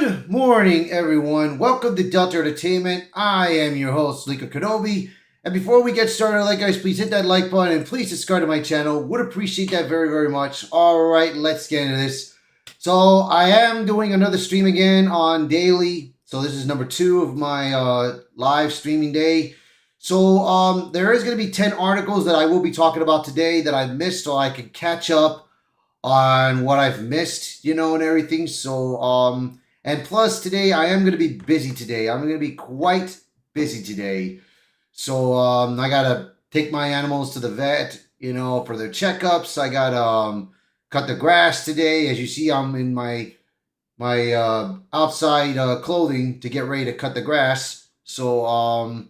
Good morning, everyone. Welcome to Delta Entertainment. I am your host, Lika Kenobi. And before we get started, guys, please hit that like button and please subscribe to my channel. Would appreciate that very, very much. All right, let's get into this. So I am doing another stream again on daily. So this is number 2 of my live streaming day. So there is going to be 10 articles that I will be talking about today that I've missed, so I can catch up on what I've missed, and everything. So and plus today I am going to be busy today. I'm going to be quite busy today. So I got to take my animals to the vet, for their checkups. I got to cut the grass today. As you see, I'm in my outside clothing to get ready to cut the grass. So I'm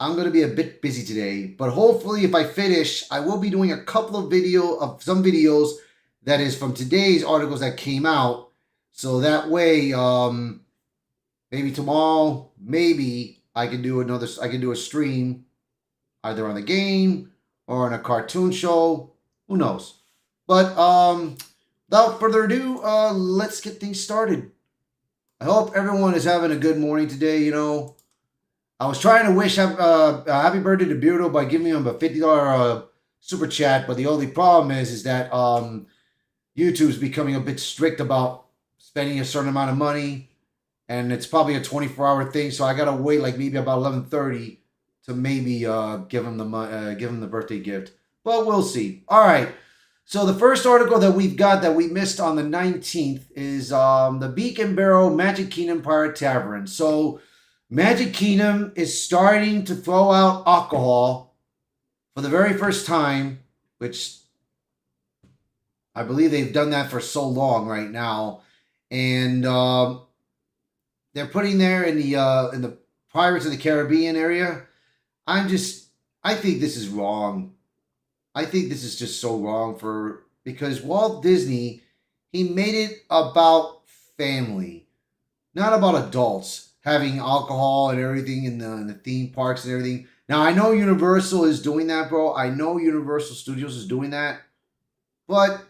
going to be a bit busy today, but hopefully if I finish, I will be doing a couple of some videos that is from today's articles that came out. So that way, maybe tomorrow, maybe I can do a stream either on the game or on a cartoon show. Who knows? But without further ado, let's get things started. I hope everyone is having a good morning today. I was trying to wish a happy birthday to Beardo by giving him a $50 super chat, but the only problem is that YouTube's becoming a bit strict about spending a certain amount of money, and it's probably a 24-hour thing. So I gotta wait like maybe about 11:30 to maybe give him the birthday gift. But we'll see. All right. So the first article that we've got that we missed on the 19th is the Beak and Barrel Magic Kingdom Pirate Tavern. So Magic Kingdom is starting to throw out alcohol for the very first time, which I believe they've done that for so long right now, and they're putting there in the Pirates of the Caribbean area. I think this is wrong. I think this is just so wrong because Walt Disney, he made it about family, not about adults having alcohol and everything in the theme parks and everything. Now I know Universal is doing that, bro. I know Universal Studios is doing that, but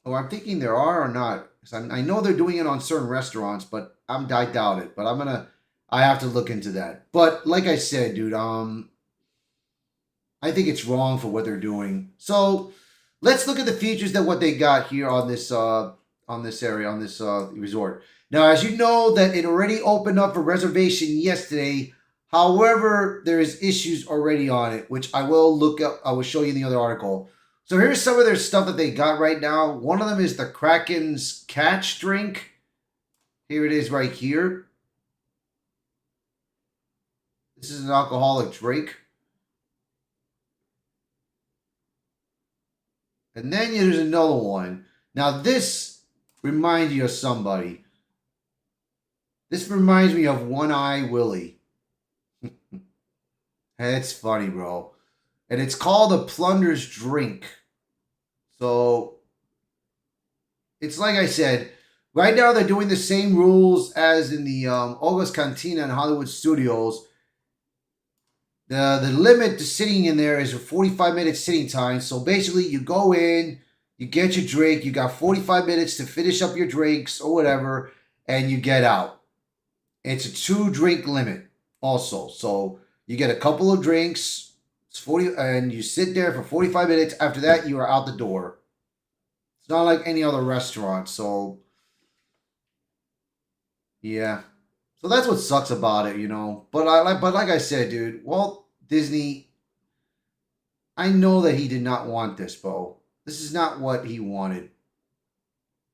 I'm thinking there are or not. I know they're doing it on certain restaurants, but I doubt it. But I have to look into that. But like I said, dude, I think it's wrong for what they're doing. So let's look at the features that what they got here on this resort. Now, as you know, that it already opened up for reservation yesterday. However, there is issues already on it, which I will look up. I will show you in the other article. So here's some of their stuff that they got right now. One of them is the Kraken's Catch drink. Here it is right here. This is an alcoholic drink. And then there's another one. Now this reminds you of somebody. This reminds me of One Eye Willie. It's funny, bro. And it's called a Plunder's Drink. So it's like I said, right now they're doing the same rules as in the August Cantina and Hollywood Studios. The limit to sitting in there is a 45-minute sitting time. So basically you go in, you get your drink, you got 45 minutes to finish up your drinks or whatever, and you get out. It's a 2-drink limit also. So you get a couple of drinks, it's 40, and you sit there for 45 minutes. After that, you are out the door. It's not like any other restaurant. So yeah. So that's what sucks about it, But like I said, dude, Walt Disney, I know that he did not want this, bro. This is not what he wanted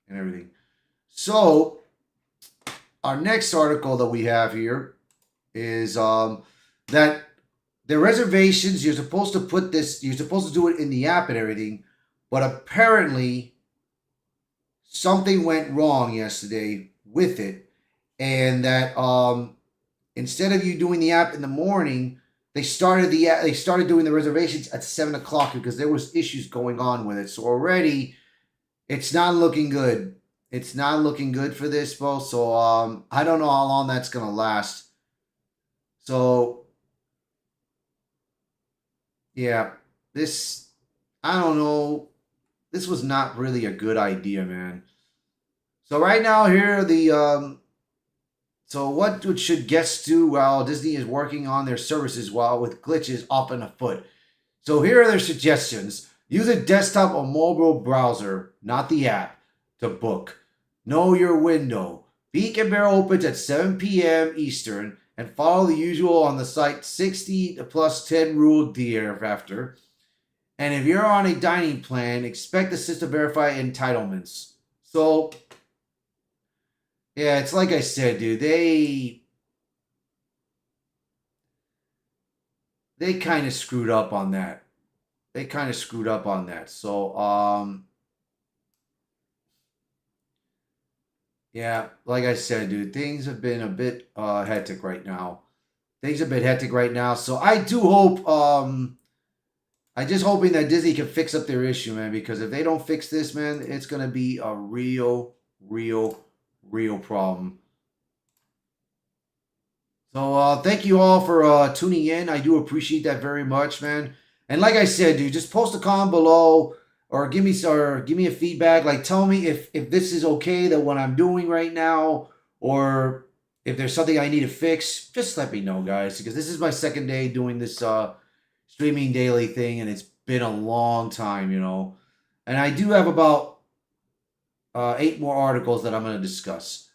and everything. So our next article that we have here is that the reservations, you're supposed to do it in the app and everything, but apparently something went wrong yesterday with it. And that instead of you doing the app in the morning, they started doing the reservations at 7 o'clock because there was issues going on with it. So already, it's not looking good. It's not looking good for this, bro. So I don't know how long that's gonna last. So yeah, I don't know. This was not really a good idea, man. So right now, here are the so what should guests do while Disney is working on their services while with glitches often afoot? So here are their suggestions. Use a desktop or mobile browser, not the app, to book. Know your window. Peak and Barrel opens at 7 p.m. Eastern and follow the usual on the site 60 plus 10 rule thereafter. And if you're on a dining plan, expect the system to verify entitlements. So, yeah, it's like I said, dude. They kind of screwed up on that. They kind of screwed up on that. So, yeah, like I said, dude, things have been a bit hectic right now. Things have been hectic right now. So I do hope, I just hoping that Disney can fix up their issue, man. Because if they don't fix this, man, it's gonna be a real problem. So thank you all for tuning in. I do appreciate that very much, man. And like I said, dude, just post a comment below or give me a feedback. Like tell me if this is okay that what I'm doing right now, or if there's something I need to fix. Just let me know, guys, because this is my second day doing this streaming daily thing, and it's been a long time, you know. And I do have about 8 more articles that I'm going to discuss.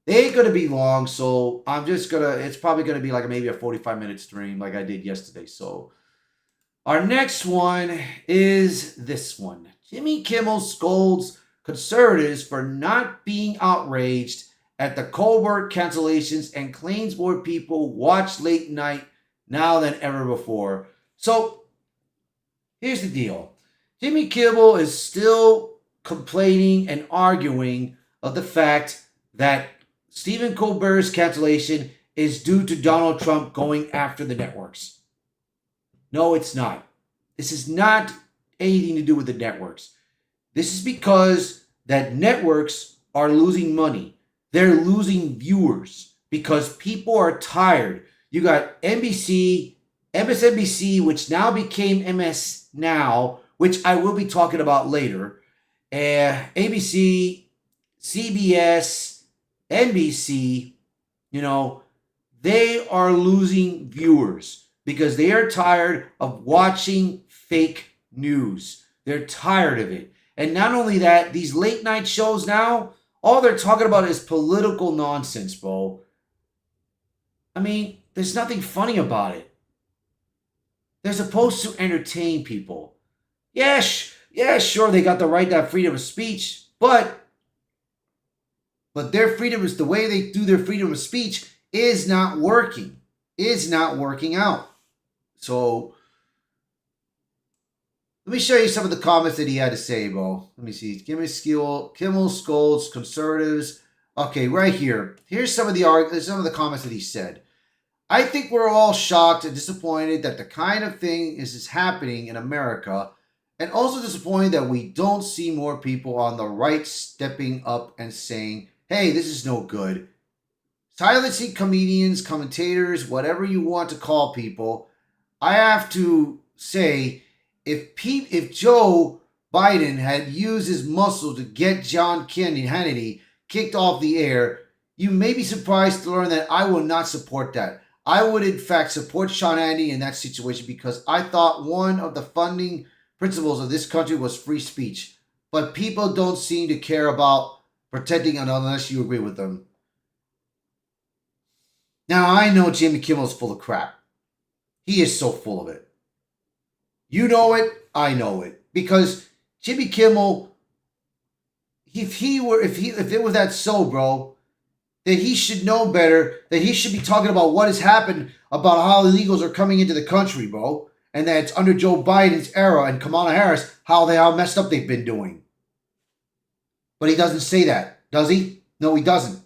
They ain't gonna be long, so I'm just gonna. It's probably gonna be like maybe a 45-minute stream, like I did yesterday. So our next one is this one. Jimmy Kimmel scolds conservatives for not being outraged at the Colbert cancellations and claims more people watch late night now than ever before. So here's the deal: Jimmy Kimmel is still complaining and arguing of the fact that Stephen Colbert's cancellation is due to Donald Trump going after the networks. No, it's not. This is not anything to do with the networks. This is because that networks are losing money. They're losing viewers because people are tired. You got NBC, MSNBC, which now became MS Now, which I will be talking about later, ABC, CBS, NBC, you know, they are losing viewers because they are tired of watching fake news. They're tired of it. And not only that, these late night shows now, all they're talking about is political nonsense, bro. I mean, there's nothing funny about it. They're supposed to entertain people. Yeah, sure, they got the right to have freedom of speech, but their freedom is the way they do their freedom of speech is not working. Is not working out. So let me show you some of the comments that he had to say, bro. Let me see. Kimmel scolds conservatives. Okay, right here. Here's some of the comments that he said. I think we're all shocked and disappointed that the kind of thing is happening in America, and also disappointed that we don't see more people on the right stepping up and saying, hey, this is no good. Silencing comedians, commentators, whatever you want to call people. I have to say, if Joe Biden had used his muscle to get John Hannity kicked off the air, you may be surprised to learn that I will not support that. I would, in fact, support Sean Hannity in that situation because I thought one of the funding principles of this country was free speech. But people don't seem to care about protecting it unless you agree with them. Now, I know Jimmy Kimmel's full of crap. He is so full of it. You know it, I know it. Because Jimmy Kimmel, if it was that so, bro, that he should know better, that he should be talking about what has happened, about how illegals are coming into the country, bro. And that it's under Joe Biden's era and Kamala Harris, how messed up they've been doing. But he doesn't say that, does he? No, he doesn't.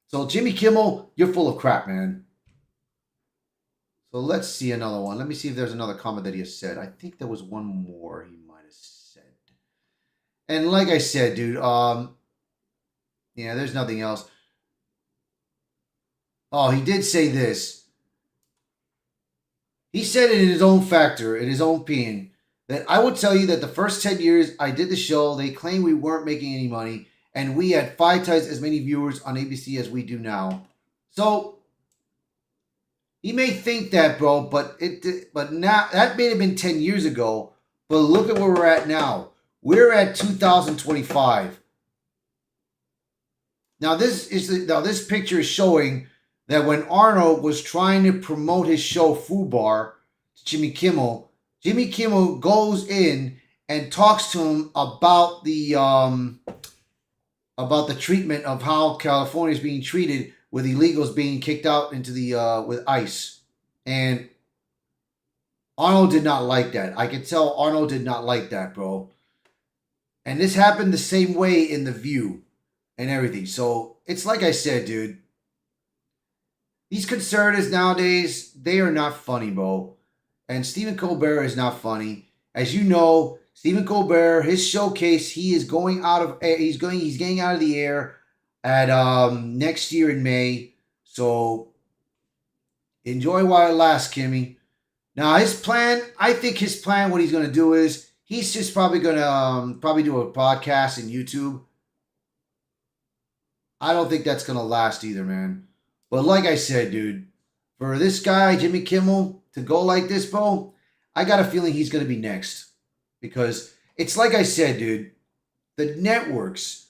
So Jimmy Kimmel, you're full of crap, man. So let's see another one. Let me see if there's another comment that he has said. I think there was one more he might have said. And like I said, dude, yeah, there's nothing else. Oh, he did say this. He said it in his own factor, in his own opinion, that I would tell you that the first 10 years I did the show, they claimed we weren't making any money. and we had 5 times as many viewers on ABC as we do now. So he may think that, bro, but now that may have been 10 years ago. But look at where we're at now. We're at 2025. Now this picture is showing that when Arnold was trying to promote his show Fubar to Jimmy Kimmel goes in and talks to him about the treatment of how California is being treated with illegals being kicked out into the with ICE. And Arnold did not like that. I could tell Arnold did not like that, bro. And this happened the same way in The View and everything. So it's like I said, dude. These conservatives nowadays, they are not funny, bro. And Stephen Colbert is not funny. As you know, Stephen Colbert, his showcase, he's getting out of the air at next year in May. So enjoy while it lasts, Kimmy. Now his plan, I think his plan, what he's gonna do is he's just probably gonna do a podcast in YouTube. I don't think that's gonna last either, man. But like I said, dude, for this guy, Jimmy Kimmel, to go like this, bro, I got a feeling he's gonna be next. Because it's like I said, dude, the networks,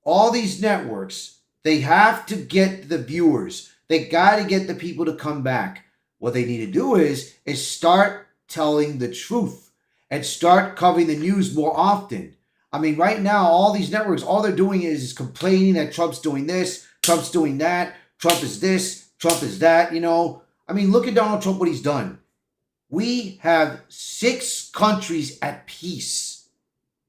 all these networks, they have to get the viewers. They got to get the people to come back. What they need to do is start telling the truth and start covering the news more often. I mean, right now, all these networks, all they're doing is complaining that Trump's doing this, Trump's doing that, Trump is this, Trump is that, you know. I mean, look at Donald Trump, what he's done. We have 6 countries at peace.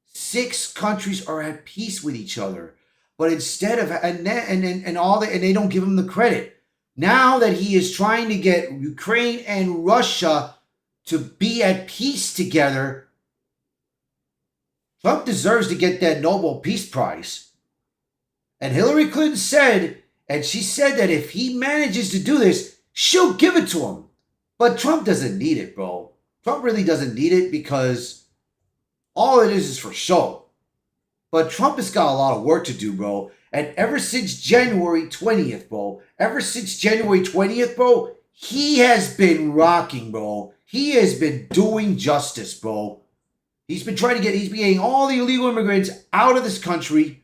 6 countries are at peace with each other. But instead of, and they don't give him the credit. Now that he is trying to get Ukraine and Russia to be at peace together, Trump deserves to get that Nobel Peace Prize. And Hillary Clinton said, and she said that if he manages to do this, she'll give it to him. But Trump doesn't need it, bro. Trump really doesn't need it because all it is for show. But Trump has got a lot of work to do, bro. And ever since January 20th, bro, he has been rocking, bro. He has been doing justice, bro. He's been getting all the illegal immigrants out of this country.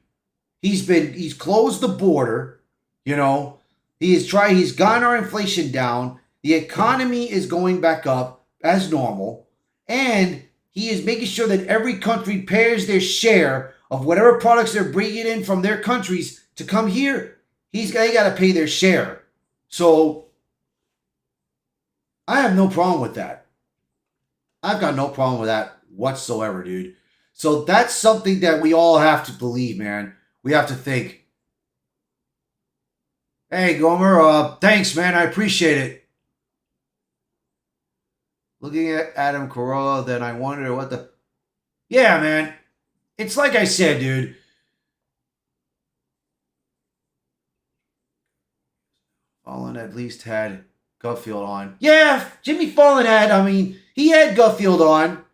He's closed the border, you know. He's gotten our inflation down. The economy is going back up as normal. And he is making sure that every country pays their share of whatever products they're bringing in from their countries to come here. They got to pay their share. So I have no problem with that. I've got no problem with that whatsoever, dude. So that's something that we all have to believe, man. We have to think. Hey, Gomer, thanks, man. I appreciate it. Looking at Adam Carolla, then I wonder what the... Yeah, man. It's like I said, dude. Fallon at least had Gutfield on. Yeah, Jimmy Fallon he had Gutfield on.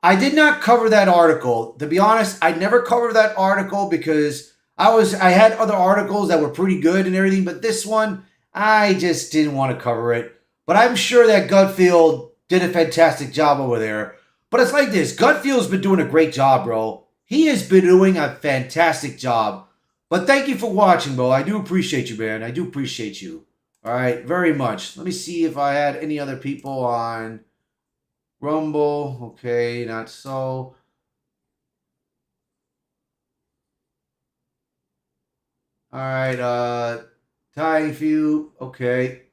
I did not cover that article. To be honest, I never covered that article because I had other articles that were pretty good and everything, but this one, I just didn't want to cover it. But I'm sure that Gutfield did a fantastic job over there. But it's like this. Gutfield's been doing a great job, bro. He has been doing a fantastic job. But thank you for watching, bro. I do appreciate you, man. I do appreciate you. All right, very much. Let me see if I had any other people on Rumble. Okay, not so. All right, Ty Few. Okay.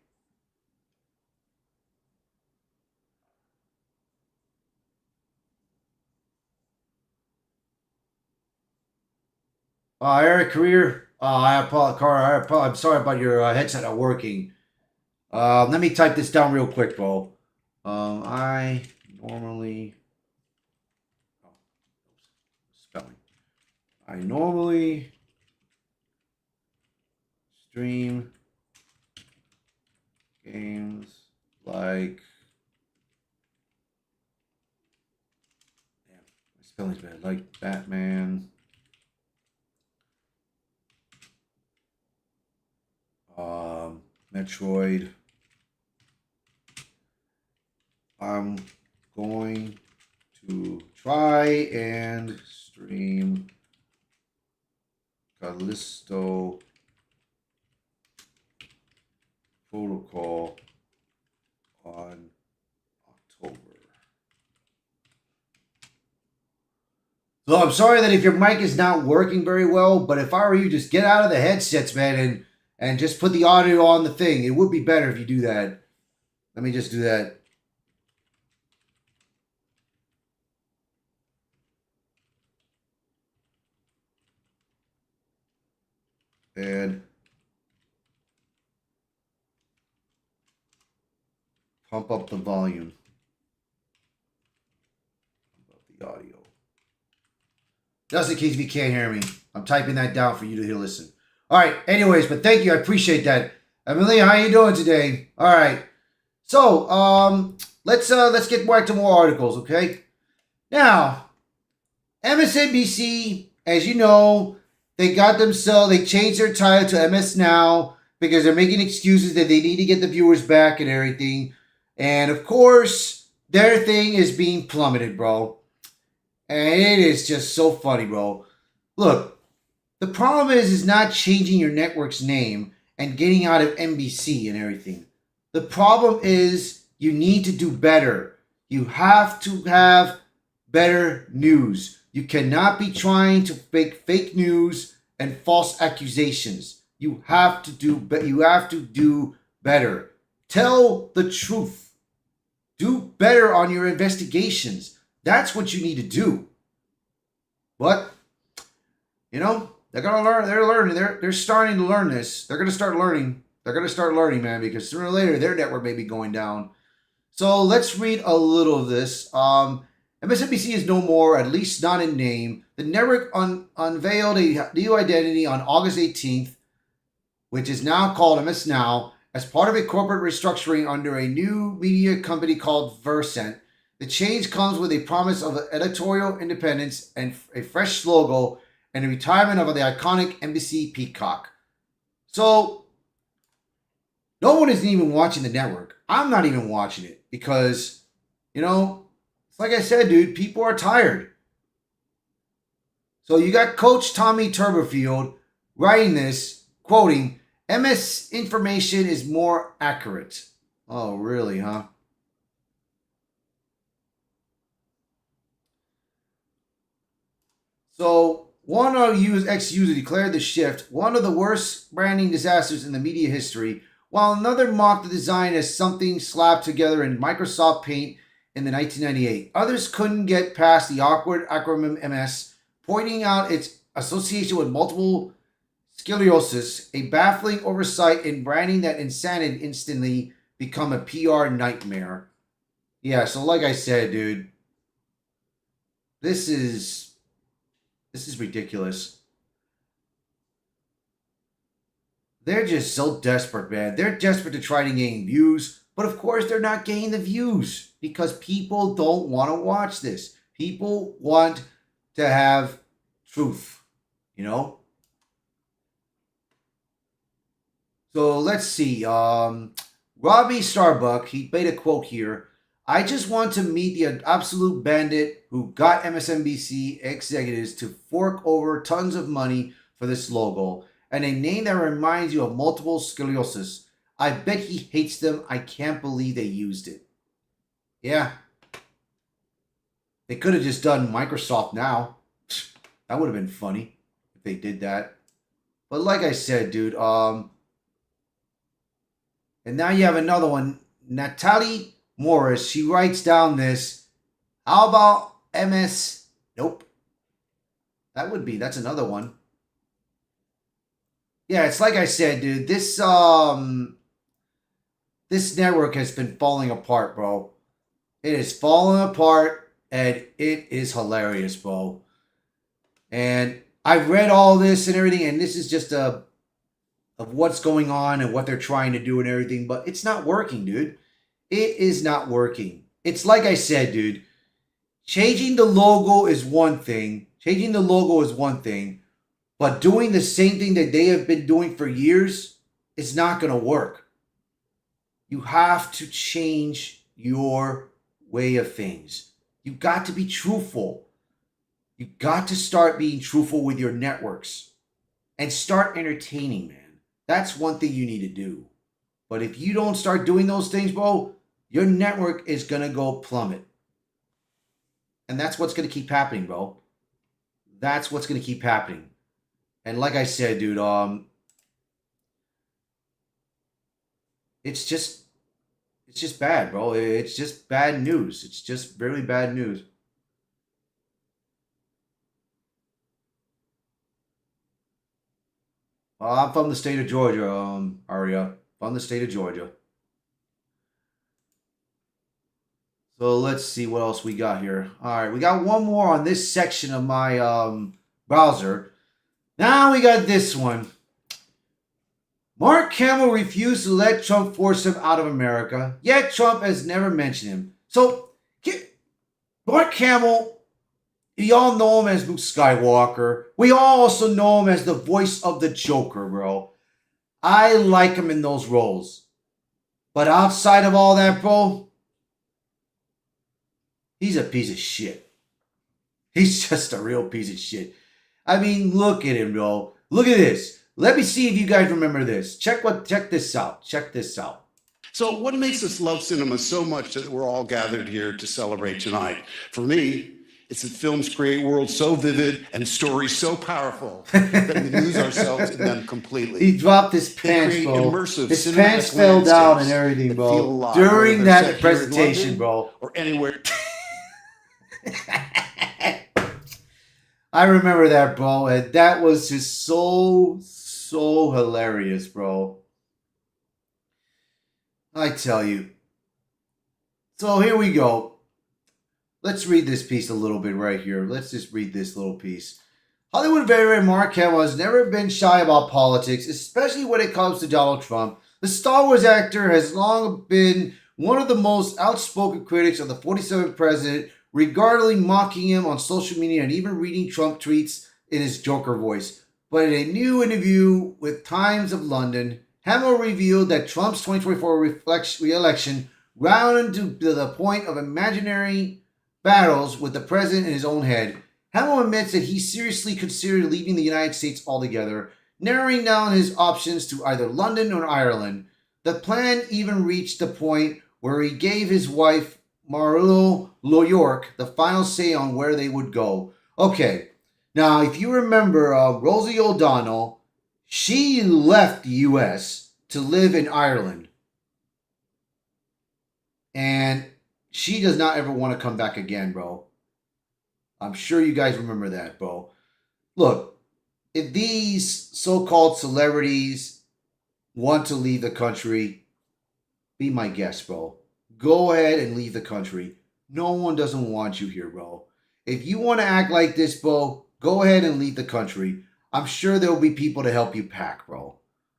Eric Career. I apologize. I'm sorry about your headset not working. Let me type this down real quick, bro. I normally... Oh, spelling. I normally stream games like... Damn, my spelling's bad. Like Batman... Metroid. I'm going to try and stream Callisto Protocol on October. So I'm sorry that if your mic is not working very well, but if I were you, just get out of the headsets, man, and just put the audio on the thing. It would be better if you do that. Let me just do that. And pump up the volume of the audio. Just in case if you can't hear me, I'm typing that down for you to listen. All right. Anyways, but thank you. I appreciate that. Amelia, how you doing today? All right. So let's get back to more articles, okay? Now, MSNBC, as you know, they changed their title to MS Now because they're making excuses that they need to get the viewers back and everything. And of course, their thing is being plummeted, bro. And it is just so funny, bro. Look, the problem is not changing your network's name and getting out of NBC and everything. The problem is you need to do better. You have to have better news. You cannot be trying to make fake news and false accusations. You have to do better. Tell the truth. Do better on your investigations. That's what you need to do. But you know, they're gonna learn. They're learning. They're starting to learn this. They're gonna start learning. They're gonna start learning, man, because sooner or later their network may be going down. So let's read a little of this. MSNBC is no more, at least not in name. The network unveiled a new identity on August 18th, which is now called MS Now, as part of a corporate restructuring under a new media company called Versant. The change comes with a promise of editorial independence and a fresh logo and the retirement of the iconic NBC Peacock. So, no one is even watching the network. I'm not even watching it because, you know, it's like I said, dude, people are tired. So you got Coach Tommy Tuberfield writing this, quoting, MS information is more accurate. Oh, really, huh? So one ex-user declared the shift one of the worst branding disasters in the media history, while another mocked the design as something slapped together in Microsoft Paint in the 1998. Others couldn't get past the awkward acronym MS, pointing out its association with multiple sclerosis, a baffling oversight in branding that instantly become a PR nightmare. Yeah, so like I said, dude, this is ridiculous. They're just so desperate, man. They're desperate to try to gain views, but of course they're not gaining the views because people don't want to watch this. People want to have truth, you know? So let's see. Robbie Starbuck, he made a quote here. I just want to meet the absolute bandit who got MSNBC executives to fork over tons of money for this logo and a name that reminds you of multiple sclerosis. I bet he hates them. I can't believe they used it. Yeah. They could have just done Microsoft Now. That would have been funny if they did that. But like I said, dude, and now you have another one. Natalie Morris, she writes down this. How about MS? Nope. That's another one. Yeah, it's like I said, dude. This network has been falling apart, bro. It is falling apart, and it is hilarious, bro. And I've read all this and everything, and this is just of what's going on and what they're trying to do and everything, but it's not working, dude. It is not working. It's like I said, dude. Changing the logo is one thing. But doing the same thing that they have been doing for years, it's not going to work. You have to change your way of things. You got to be truthful. You got to start being truthful with your networks and start entertaining, man. That's one thing you need to do. But if you don't start doing those things, bro, your network is going to go plummet. And that's what's going to keep happening, bro. That's what's going to keep happening. And like I said, dude, it's just bad, bro. It's just bad news. It's just really bad news. I'm from the state of Georgia, Aria. From the state of Georgia. So let's see what else we got here. All right, we got one more on this section of my browser. Now we got this one. Mark Hamill refused to let Trump force him out of America, yet Trump has never mentioned him. So, Mark Hamill, we all know him as Luke Skywalker. We all also know him as the voice of the Joker, bro. I like him in those roles. But outside of all that, bro, he's a piece of shit. He's just a real piece of shit. I mean, look at him, bro. Look at this. Let me see if you guys remember this. Check this out. Check this out. So what makes us love cinema so much that we're all gathered here to celebrate tonight? For me, it's that films create worlds so vivid and stories so powerful that we lose ourselves in them completely. He dropped his pants, bro. His pants fell down and everything, bro. During that presentation, bro. Or anywhere. I remember that, bro. And that was just so hilarious, bro. I tell you. So here we go. Let's read this piece a little bit right here. Let's just read this little piece. Hollywood veteran Mark Hamill has never been shy about politics, especially when it comes to Donald Trump. The Star Wars actor has long been one of the most outspoken critics of the 47th president, regardlessly mocking him on social media and even reading Trump tweets in his Joker voice. But in a new interview with Times of London, Hamill revealed that Trump's 2024 re-election rounded to the point of imaginary battles with the president in his own head. Hamill admits that he seriously considered leaving the United States altogether, narrowing down his options to either London or Ireland. The plan even reached the point where he gave his wife, Marlo York, the final say on where they would go. Okay, now if you remember Rosie O'Donnell, she left the U.S. to live in Ireland. And she does not ever want to come back again, bro. I'm sure you guys remember that, bro. Look, if these so-called celebrities want to leave the country, be my guest, bro. Go ahead and leave the country. No one doesn't want you here, bro. If you want to act like this, bro, go ahead and leave the country. I'm sure there will be people to help you pack, bro.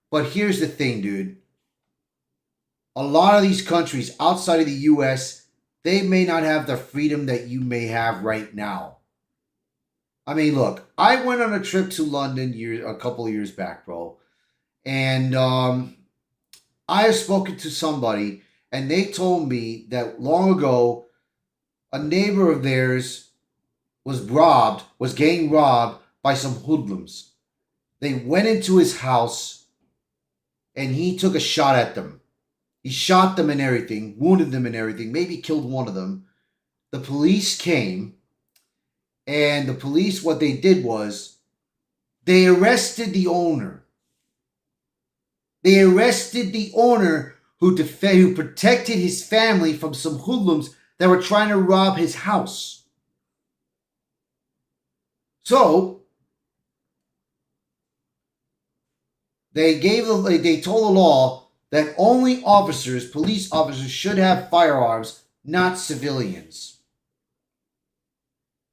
But here's the thing, dude. A lot of these countries outside of the U.S., they may not have the freedom that you may have right now. I mean, look, I went on a trip to London a couple of years back, bro. And I have spoken to somebody, and they told me that long ago, a neighbor of theirs was getting robbed by some hoodlums. They went into his house, and he took a shot at them. He shot them and everything, wounded them and everything, maybe killed one of them. The police came, and the police, what they did was, they arrested the owner. They arrested the owner who protected his family from some hoodlums that were trying to rob his house. So, they told the law that only police officers should have firearms, not civilians.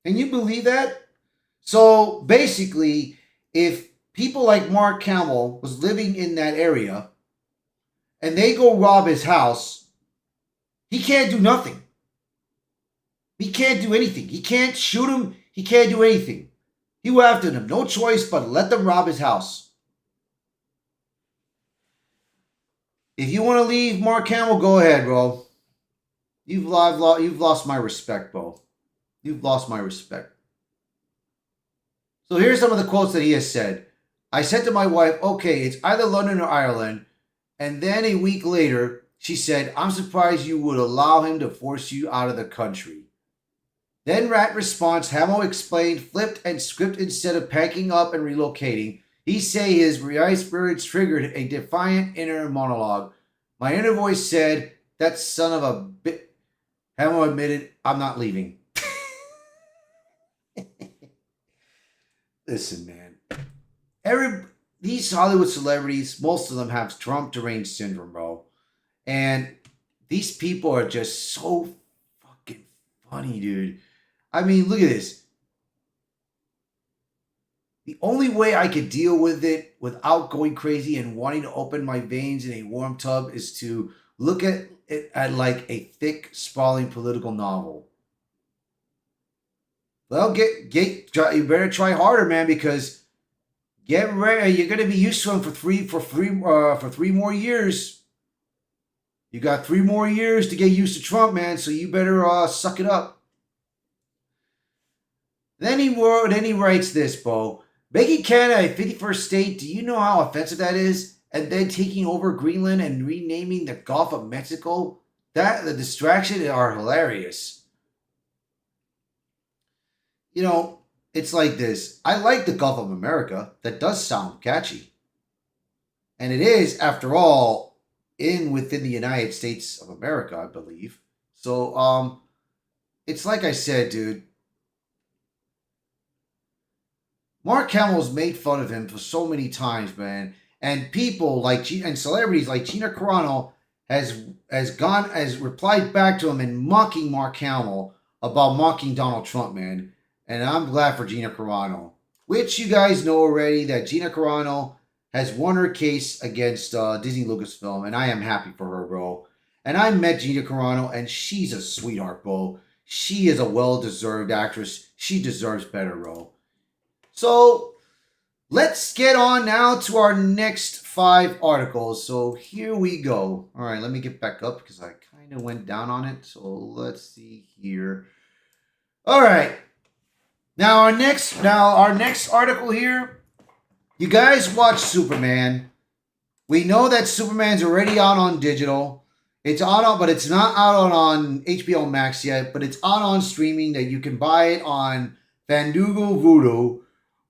Can you believe that? So basically, if people like Mark Hamill was living in that area and they go rob his house, he can't do nothing. He can't do anything. He can't shoot him. He can't do anything. He will have to have no choice but let them rob his house. If you want to leave Mark Hamill, go ahead, bro. You've lost my respect, bro. You've lost my respect. So here's some of the quotes that he has said. I said to my wife, okay, it's either London or Ireland. And then a week later, she said, I'm surprised you would allow him to force you out of the country. Then Rat response, Hamill explained, flipped and script instead of packing up and relocating. He say his revised spirits triggered a defiant inner monologue. My inner voice said, that son of a bit. Hamill admitted, I'm not leaving. Listen, man. These Hollywood celebrities, most of them have Trump deranged syndrome, bro. And these people are just so fucking funny, dude. I mean, look at this. The only way I could deal with it without going crazy and wanting to open my veins in a warm tub is to look at it at like a thick, sprawling political novel. Well, you better try harder, man, because get ready. You're gonna be used to him for three more years. You got 3 more years to get used to Trump, man. So you better suck it up. Then he writes this, Bo. Making Canada a 51st state, do you know how offensive that is? And then taking over Greenland and renaming the Gulf of Mexico? The distractions are hilarious. You know, it's like this. I like the Gulf of America. That does sound catchy. And it is, after all, within the United States of America, I believe. So, it's like I said, dude. Mark Hamill's made fun of him for so many times, man. And people and celebrities like Gina Carano has replied back to him in mocking Mark Hamill about mocking Donald Trump, man. And I'm glad for Gina Carano, which you guys know already that Gina Carano has won her case against Disney Lucasfilm, and I am happy for her, bro. And I met Gina Carano, and she's a sweetheart, bro. She is a well-deserved actress. She deserves better, bro. So let's get on now to our next 5 articles. So here we go. All right, let me get back up because I kind of went down on it. So let's see here. All right. Now our next article here. You guys watch Superman. We know that Superman's already out on digital. It's out but it's not out on HBO Max yet, but it's out on streaming that you can buy it on Fandango Vudu.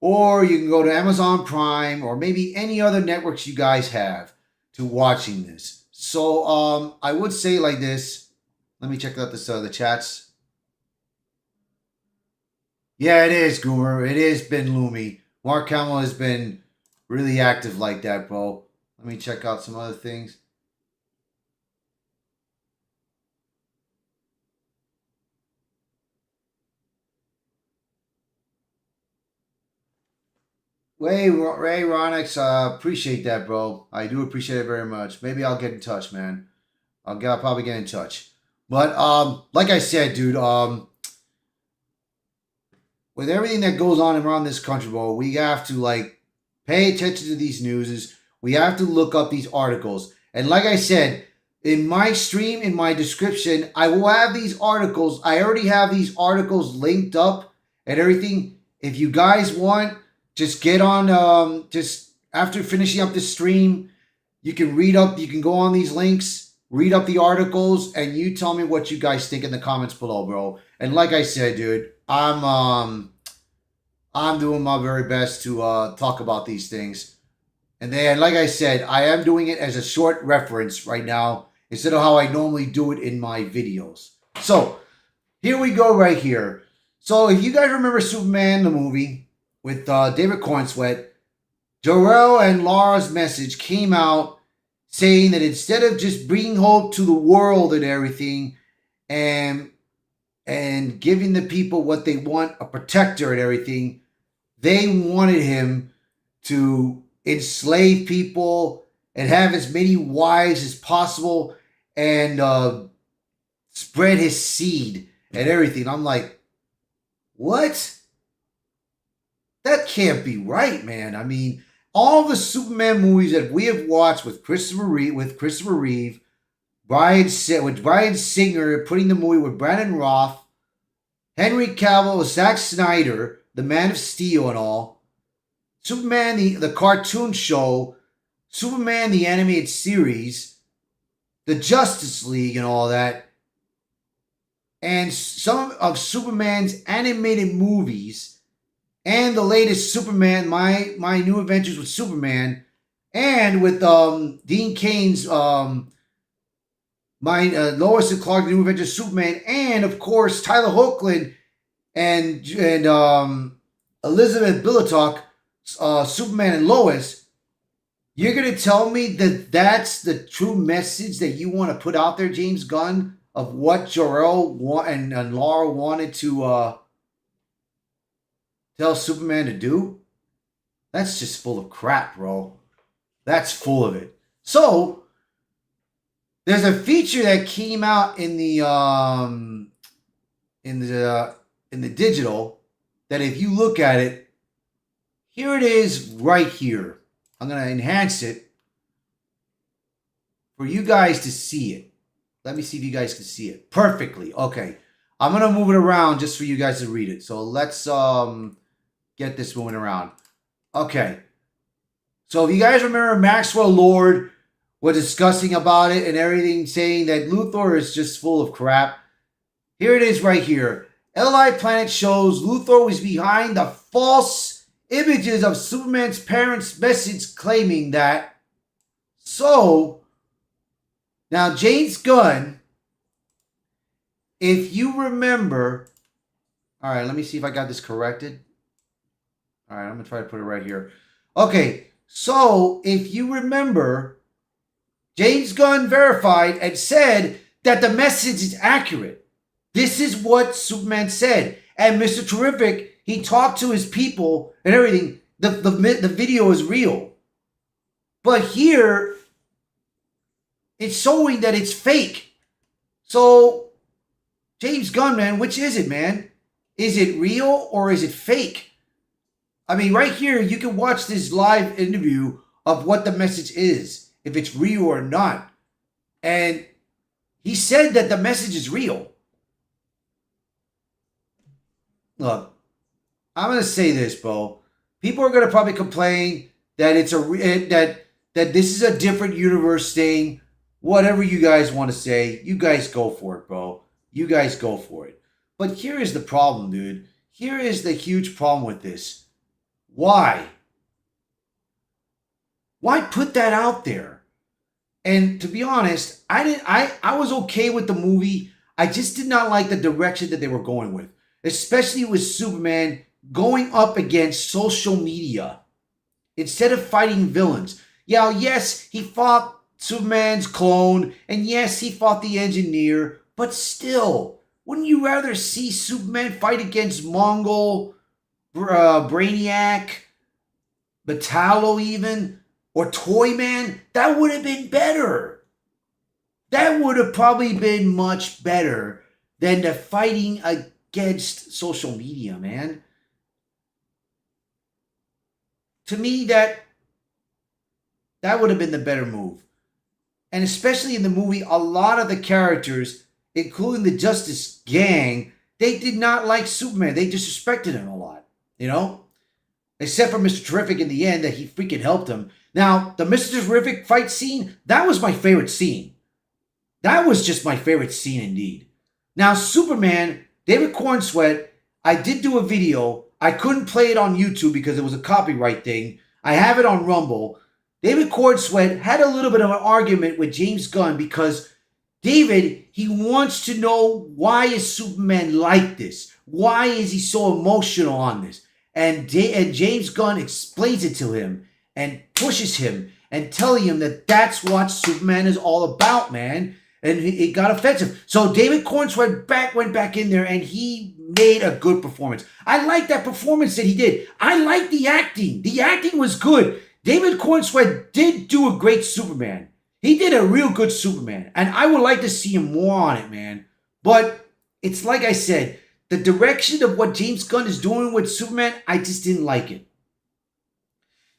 Or you can go to Amazon Prime or maybe any other networks you guys have to watching this. So I would say like this. Let me check out the chats. Yeah, it is, Goomer. It has been Loomy. Mark Hamill has been really active like that, bro. Let me check out some other things. Ray Ronix, appreciate that, bro. I do appreciate it very much. Maybe I'll get in touch, man. I'll probably get in touch. But like I said, dude, with everything that goes on around this country, bro, we have to pay attention to these newses. We have to look up these articles. And like I said, in my stream, in my description, I will have these articles. I already have these articles linked up and everything. If you guys want, just get on, just after finishing up the stream, you can go on these links, read up the articles, and you tell me what you guys think in the comments below, bro. And like I said, dude, I'm doing my very best to talk about these things. And then, like I said, I am doing it as a short reference right now instead of how I normally do it in my videos. So, here we go right here. So, if you guys remember Superman, the movie, with David Cornsweet, Jor-El and Lara's message came out saying that instead of just bringing hope to the world and everything and giving the people what they want, a protector and everything, they wanted him to enslave people and have as many wives as possible and spread his seed and everything. I'm like, what? That can't be right, man. I mean, all the Superman movies that we have watched with Christopher Reeve, with Bryan Singer putting the movie with Brandon Roth, Henry Cavill, Zack Snyder, the Man of Steel and all, Superman the cartoon show, Superman the animated series, the Justice League and all that, and some of Superman's animated movies, and the latest Superman, my New Adventures with Superman, and with Dean Cain's my Lois and Clark New Adventures of Superman, and of course Tyler Hoechlin and Elizabeth Billitock, Superman and Lois. You're gonna tell me that that's the true message that you want to put out there, James Gunn, of what Jor-El and Laura wanted to tell Superman to do? That's just full of crap, bro. That's full of it. So there's a feature that came out in the digital that if you look at it, here it is right here. I'm gonna enhance it for you guys to see it. Let me see if you guys can see it perfectly. Okay, I'm gonna move it around just for you guys to read it. So let's get this moving around. Okay. So if you guys remember, Maxwell Lord was discussing about it and everything, saying that Luthor is just full of crap. Here it is right here. LI Planet shows Luthor was behind the false images of Superman's parents' message claiming that. So, now James Gunn, if you remember, all right, let me see if I got this corrected. All right, I'm going to try to put it right here. Okay, so if you remember, James Gunn verified and said that the message is accurate. This is what Superman said. And Mr. Terrific, he talked to his people and everything. The video is real. But here, it's showing that it's fake. So, James Gunn, man, which is it, man? Is it real or is it fake? I mean, right here, you can watch this live interview of what the message is, if it's real or not. And he said that the message is real. Look, I'm going to say this, bro. People are going to probably complain that it's that this is a different universe thing. Whatever you guys want to say, you guys go for it, bro. You guys go for it. But here is the problem, dude. Here is the huge problem with this. Why? Why put that out there? And to be honest, I was okay with the movie. I just did not like the direction that they were going with, especially with Superman going up against social media instead of fighting villains. Yeah, yes, he fought Superman's clone, and yes, he fought the engineer, but still, wouldn't you rather see Superman fight against Mongol, Brainiac, Metallo even, or Toyman? That would have been better. That would have probably been much better than the fighting against social media, man. To me, that would have been the better move. And especially in the movie, a lot of the characters, including the Justice Gang, they did not like Superman. They disrespected him a lot, you know? Except for Mr. Terrific in the end, that he freaking helped him. Now, the Mr. Terrific fight scene, that was my favorite scene. That was just my favorite scene indeed. Now, Superman, David Cornsweet, I did do a video. I couldn't play it on YouTube because it was a copyright thing. I have it on Rumble. David Cornsweet had a little bit of an argument with James Gunn because David, he wants to know, why is Superman like this? Why is he so emotional on this? And James Gunn explains it to him and pushes him and telling him that that's what Superman is all about, man. And it got offensive. So David Cornsweet went back in there and he made a good performance. I like that performance that he did. I like the acting. The acting was good. David Cornsweet did do a great Superman. He did a real good Superman. And I would like to see him more on it, man. But it's like I said, the direction of what James Gunn is doing with Superman, I just didn't like it.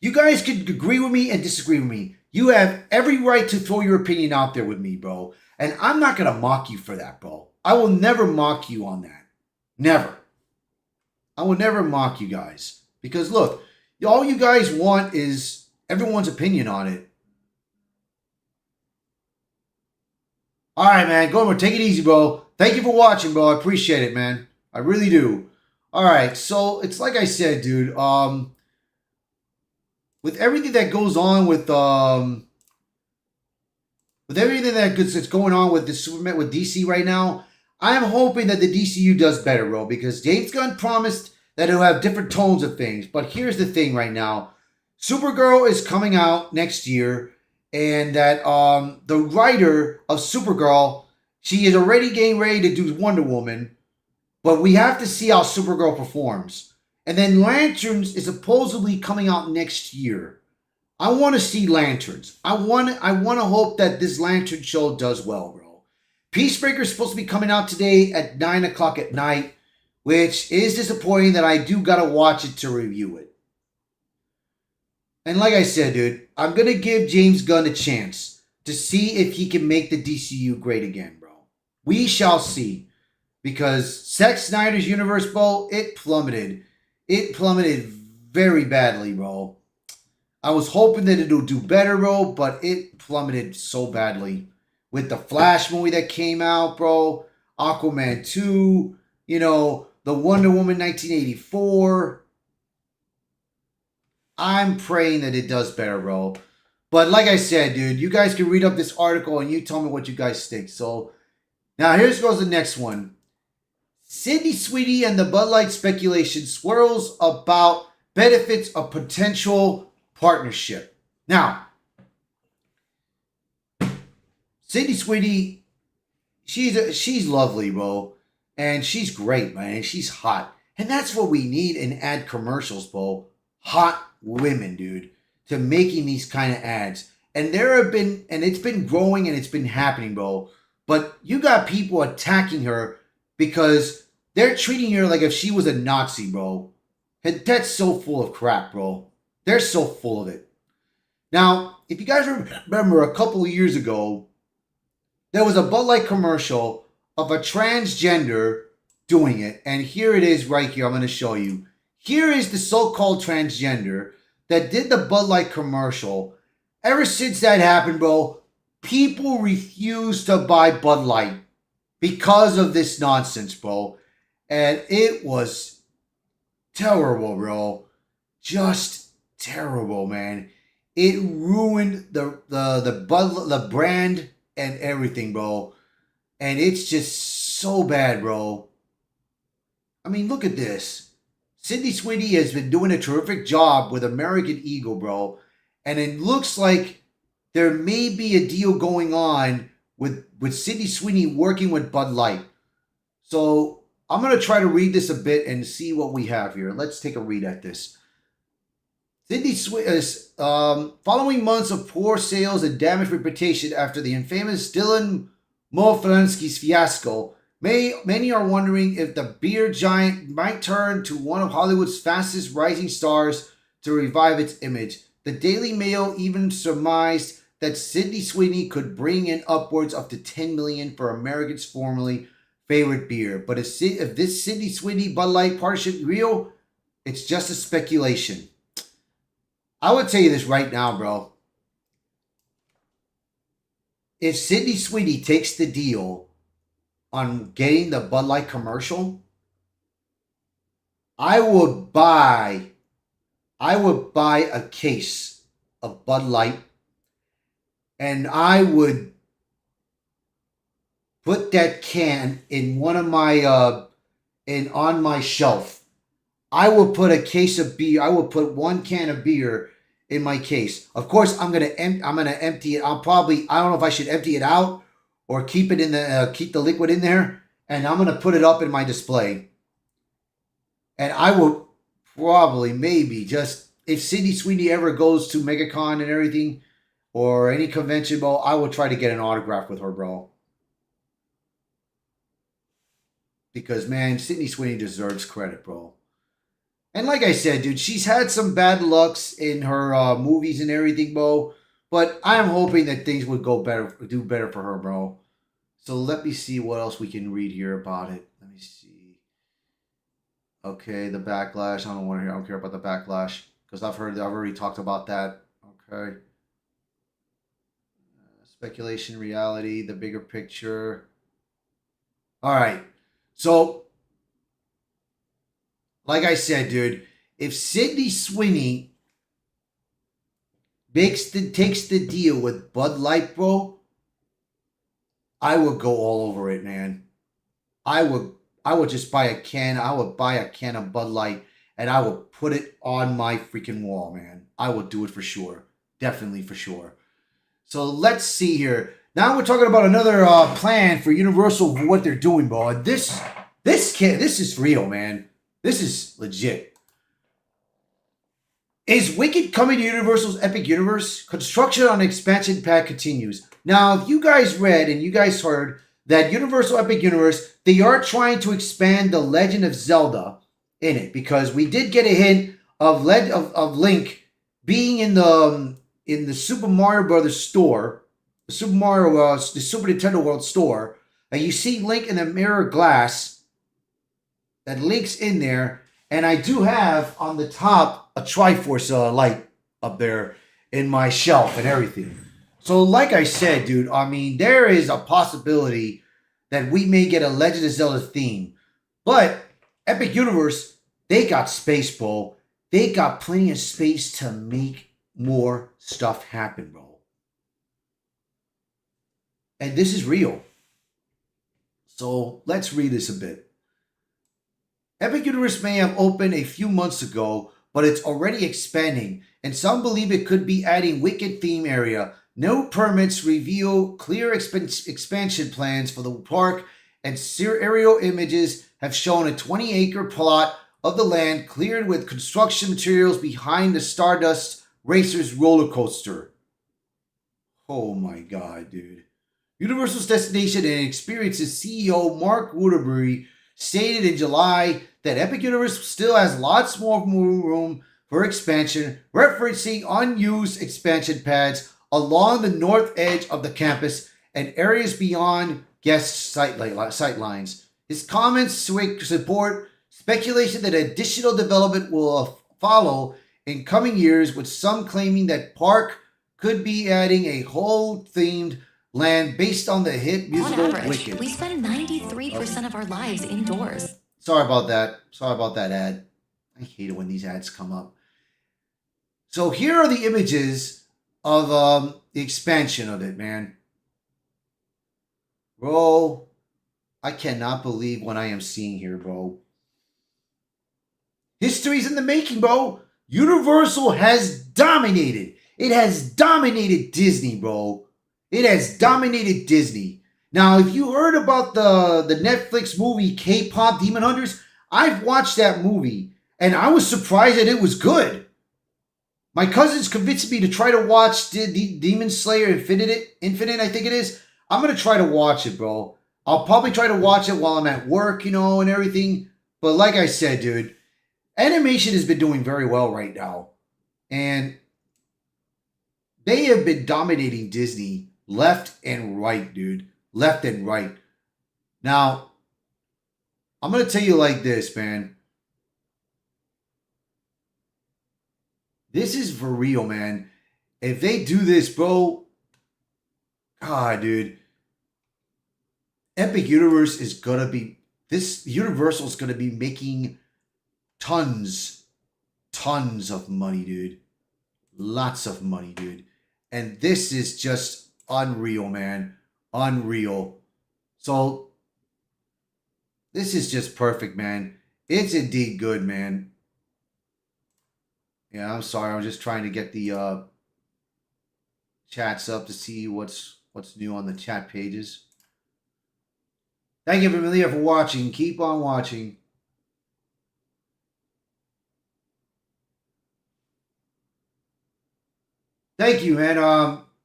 You guys could agree with me and disagree with me. You have every right to throw your opinion out there with me, bro. And I'm not going to mock you for that, bro. I will never mock you on that. Never. I will never mock you guys. Because look, all you guys want is everyone's opinion on it. All right, man. Gomer, take it easy, bro. Thank you for watching, bro. I appreciate it, man. I really do. All right. So it's like I said, dude. With everything that goes on with everything that's going on with the Superman with DC right now, I'm hoping that the DCU does better, bro. Because James Gunn promised that it'll have different tones of things. But here's the thing right now. Supergirl is coming out next year. And that the writer of Supergirl, she is already getting ready to do Wonder Woman. But we have to see how Supergirl performs. And then Lanterns is supposedly coming out next year. I want to see Lanterns. I want to hope that this Lantern show does well, bro. Peacemaker is supposed to be coming out today at 9 o'clock at night, which is disappointing that I do got to watch it to review it. And like I said, dude, I'm going to give James Gunn a chance to see if he can make the DCU great again, bro. We shall see. Because Zack Snyder's universe, bro, it plummeted. It plummeted very badly, bro. I was hoping that it'll do better, bro, but it plummeted so badly. With the Flash movie that came out, bro, Aquaman 2, you know, the Wonder Woman 1984. I'm praying that it does better, bro. But like I said, dude, you guys can read up this article and you tell me what you guys think. So now here goes the next one. Sydney Sweeney and the Bud Light speculation swirls about benefits of potential partnership. Now, Sydney Sweeney, she's lovely, bro. And she's great, man. And she's hot. And that's what we need in ad commercials, bro. Hot women, dude, to making these kind of ads. And it's been growing and it's been happening, bro. But you got people attacking her because they're treating her like if she was a Nazi, bro. And that's so full of crap, bro. They're so full of it. Now, if you guys remember a couple of years ago, there was a Bud Light commercial of a transgender doing it. And here it is right here. I'm going to show you. Here is the so-called transgender that did the Bud Light commercial. Ever since that happened, bro, people refuse to buy Bud Light because of this nonsense, bro. And it was terrible, bro. Just terrible, man. It ruined the brand and everything, bro. And it's just so bad, bro. I mean, look at this. Sydney Sweeney has been doing a terrific job with American Eagle, bro. And it looks like there may be a deal going on with Sydney Sweeney working with Bud Light. So I'm going to try to read this a bit and see what we have here. Let's take a read at this. Sydney Sweeney, following months of poor sales and damaged reputation after the infamous Dylan Mulvaney's fiasco, many are wondering if the beer giant might turn to one of Hollywood's fastest rising stars to revive its image. The Daily Mail even surmised that Sydney Sweeney could bring in upwards up to $10 million for Americans' formerly favorite beer. But if this Sydney Sweeney Bud Light partnership is real, it's just a speculation. I would tell you this right now, bro. If Sydney Sweeney takes the deal on getting the Bud Light commercial, I would buy a case of Bud Light and I would put that can in one of my on my shelf. I will put a case of beer. I will put one can of beer in my case. Of course, I'm gonna empty it. I don't know if I should empty it out or keep it in the keep the liquid in there, and I'm gonna put it up in my display. And I will probably maybe just if Sydney Sweeney ever goes to MegaCon and everything or any convention, bro, I will try to get an autograph with her, bro. Because man, Sydney Sweeney deserves credit, bro. And like I said, dude, she's had some bad lucks in her movies and everything, bro. But I'm hoping that things would go better, do better for her, bro. So let me see what else we can read here about it. Let me see. Okay, the backlash. I don't want to hear. I don't care about the backlash because I've already talked about that. Okay. Speculation, reality, the bigger picture. All right. So, like I said, dude, if Sydney Sweeney takes the deal with Bud Light, bro, I would go all over it, man. I would just buy a can. I would buy a can of Bud Light and I would put it on my freaking wall, man. I would do it for sure. Definitely for sure. So let's see here. Now we're talking about another plan for Universal for what they're doing, bro. And this is real, man. This is legit. Is Wicked coming to Universal's Epic Universe? Construction on expansion pack continues. Now, if you guys read and you guys heard that Universal Epic Universe, they are trying to expand the Legend of Zelda in it because we did get a hint of Link being in the Super Mario Brothers store, the Super Nintendo World store, and you see Link in the mirror glass. That Link's in there. And I do have on the top a Triforce light up there in my shelf and everything. So like I said, dude, I mean, there is a possibility that we may get a Legend of Zelda theme. But Epic Universe, they got space, bro. They got plenty of space to make more stuff happen, bro. And this is real. So let's read this a bit. Epic Universe may have opened a few months ago, but it's already expanding, and some believe it could be adding Wicked theme area. No permits reveal clear expansion plans for the park, and aerial images have shown a 20-acre plot of the land cleared with construction materials behind the Stardust Racers roller coaster. Oh my god, dude. Universal's Destination and Experiences CEO Mark Waterbury stated in July that Epic Universe still has lots more room for expansion, referencing unused expansion pads along the north edge of the campus and areas beyond guest sightlines. His comments support speculation that additional development will follow in coming years, with some claiming that Park could be adding a whole themed land based on the hit musical On average, Wicked. we spend 93% of our lives indoors. Sorry about that. Sorry about that ad. I hate it when these ads come up. So here are the images of the expansion of it, man. Bro, I cannot believe what I am seeing here, bro. History's in the making, bro. Universal has dominated. It has dominated Disney, bro. It has dominated Disney. Now, if you heard about the Netflix movie K-Pop Demon Hunters, I've watched that movie, and I was surprised that it was good. My cousins convinced me to try to watch Demon Slayer Infinite, I think it is. I'm going to try to watch it, bro. I'll probably try to watch it while I'm at work, and everything. But like I said, dude, animation has been doing very well right now. And they have been dominating Disney left and right, dude. Left and right. Now, I'm going to tell you like this, man. This is for real, man. If they do this, bro, God, dude. Epic Universe is going to be, Universal is going to be making tons of money, dude. Lots of money, dude. And this is just unreal, man. Unreal. So, this is just perfect, man. It's indeed good, man. Yeah, I'm sorry. I'm just trying to get the chats up to see what's new on the chat pages. Thank you, Familia, for watching. Keep on watching. Thank you, man.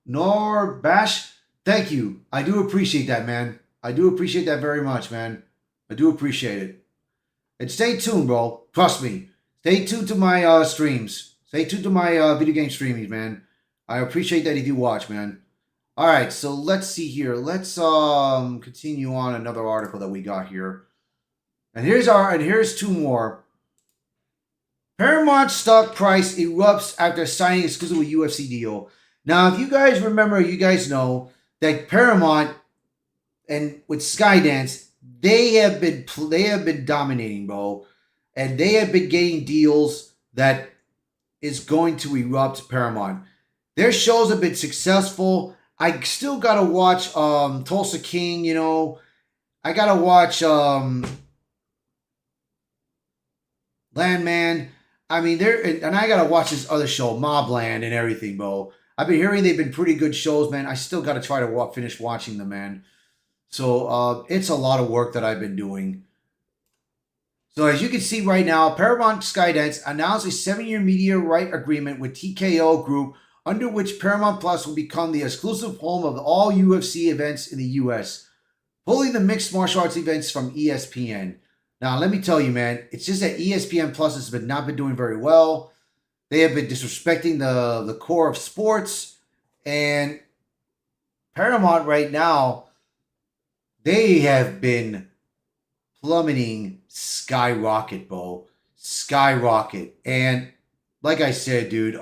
Norbash, thank you. I do appreciate that, man. I do appreciate that very much, man. I do appreciate it. And stay tuned, bro. Trust me. Stay tuned to my streams. Stay tuned to my video game streamings, man. I appreciate that if you watch, man. All right, so let's see here. Let's continue on another article that we got here. And here's two more. Paramount stock price erupts after signing exclusive with UFC deal. Now, if you guys remember, you guys know that Paramount and with Skydance, they have been dominating, bro, and they have been getting deals that is going to erupt Paramount. Their shows have been successful. I still gotta watch Tulsa King, you know. I gotta watch Landman. I mean, and I gotta watch this other show, Mobland, and everything, bro. I've been hearing they've been pretty good shows, man. I still gotta try to finish watching them, man. So it's a lot of work that I've been doing. So as you can see right now, Paramount Skydance announced a 7-year media right agreement with TKO Group, under which Paramount Plus will become the exclusive home of all UFC events in the U.S., pulling the mixed martial arts events from ESPN. Now, let me tell you, man, it's just that ESPN Plus has not been doing very well. They have been disrespecting the core of sports. And Paramount right now, they have been plummeting skyrocket, bro. Skyrocket. And like I said, dude,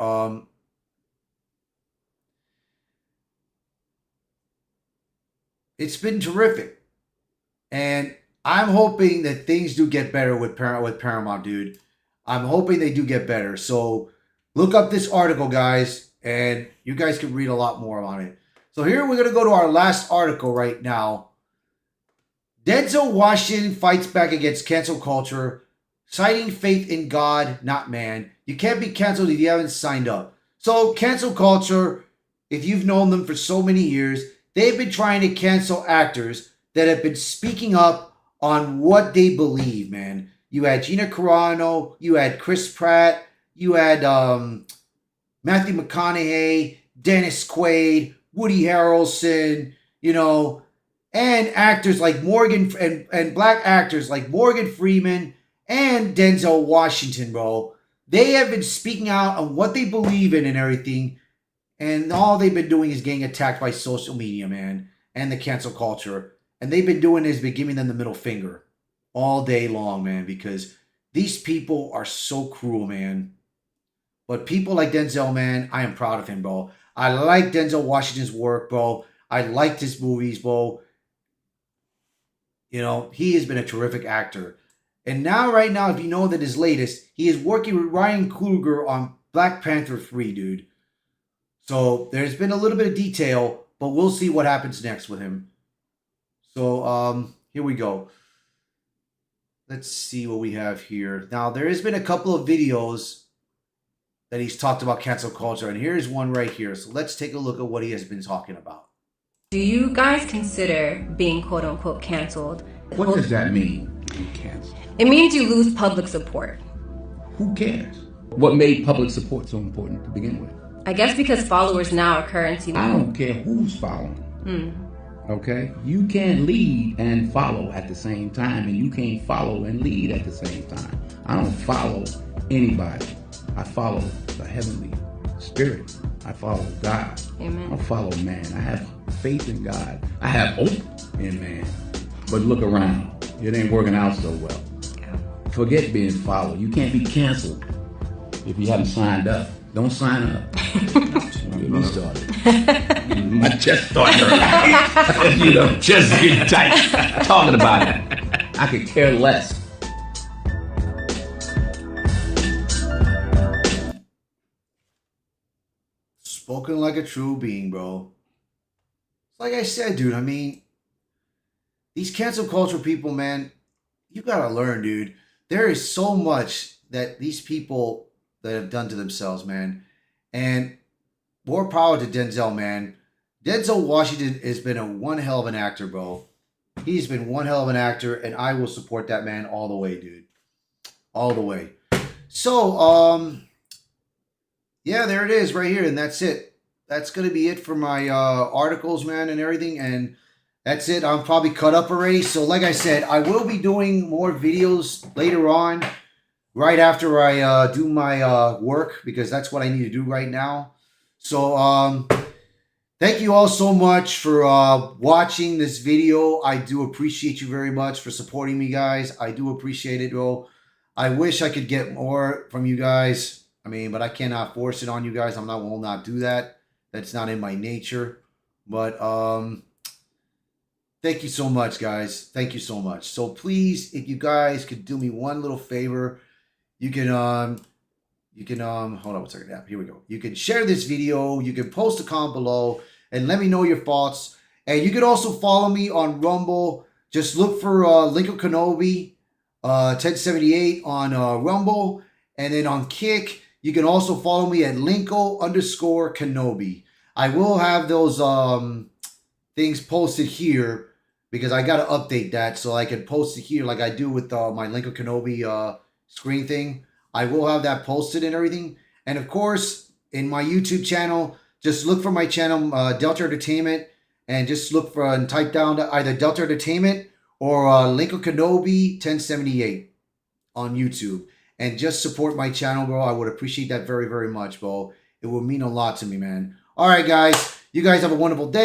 it's been terrific. And I'm hoping that things do get better with Paramount, dude. I'm hoping they do get better. So look up this article, guys, and you guys can read a lot more on it. So here we're going to go to our last article right now. Denzel Washington fights back against cancel culture, citing faith in God, not man. You can't be canceled if you haven't signed up. So cancel culture, if you've known them for so many years, they've been trying to cancel actors that have been speaking up on what they believe, man. You had Gina Carano, you had Chris Pratt, you had Matthew McConaughey, Dennis Quaid, Woody Harrelson, you know, and actors like Morgan and black actors like Morgan Freeman and Denzel Washington, bro. They have been speaking out on what they believe in and everything, and all they've been doing is getting attacked by social media, man, and the cancel culture. And they've been doing is been giving them the middle finger all day long, man, because these people are so cruel, man. But people like Denzel, man, I am proud of him, bro. I like Denzel Washington's work, bro. I liked his movies, bro. You know, he has been a terrific actor. And now, right now, if you know that his latest, he is working with Ryan Coogler on Black Panther 3, dude. So there's been a little bit of detail, but we'll see what happens next with him. So here we go. Let's see what we have here. Now, there has been a couple of videos that he's talked about cancel culture, and here's one right here. So let's take a look at what he has been talking about. Do you guys consider being quote unquote canceled? What does that mean, being canceled? It means you lose public support. Who cares? What made public support so important to begin with? I guess because followers now are currency. I don't care who's following. Okay? You can't lead and follow at the same time, and you can't follow and lead at the same time. I don't follow anybody. I follow the heavenly spirit. I follow God. Amen. I don't follow man. I have faith in God. I have hope in man. But look around. It ain't working out so well. Yeah. Forget being followed. You can't be canceled if you haven't signed up. Don't sign up. Don't get me started. My chest started hurting. You know, chest getting tight. Talking about it. I could care less. Spoken like a true being, bro. Like I said, dude, I mean, these cancel culture people, man, you gotta learn, dude. There is so much that these people that have done to themselves, man. And more power to Denzel, man. Denzel Washington has been one hell of an actor, bro. He's been one hell of an actor, and I will support that man all the way, dude. All the way. So, yeah, there it is right here, and that's it. That's going to be it for my articles, man, and everything, and that's it. I'm probably cut up already. So, like I said, I will be doing more videos later on right after I do my work, because that's what I need to do right now. So thank you all so much for watching this video. I do appreciate you very much for supporting me, guys. I do appreciate it, bro. I wish I could get more from you guys. I mean, but I cannot force it on you guys. Will not do that. That's not in my nature. But thank you so much, guys. Thank you so much. So please, if you guys could do me one little favor, you can hold on one second. Yeah, here we go. You can share this video. You can post a comment below and let me know your thoughts. And you can also follow me on Rumble. Just look for Lincoln Kenobi 1078 on Rumble. And then on Kick, you can also follow me at Linko_Kenobi. I will have those things posted here because I got to update that so I can post it here like I do with my Lincoln Kenobi screen thing. I will have that posted and everything. And of course, in my YouTube channel, just look for my channel, Delta Entertainment, and just look for and type down either Delta Entertainment or Lincoln Kenobi 1078 on YouTube. And just support my channel, bro. I would appreciate that very, very much, bro. It would mean a lot to me, man. All right, guys. You guys have a wonderful day.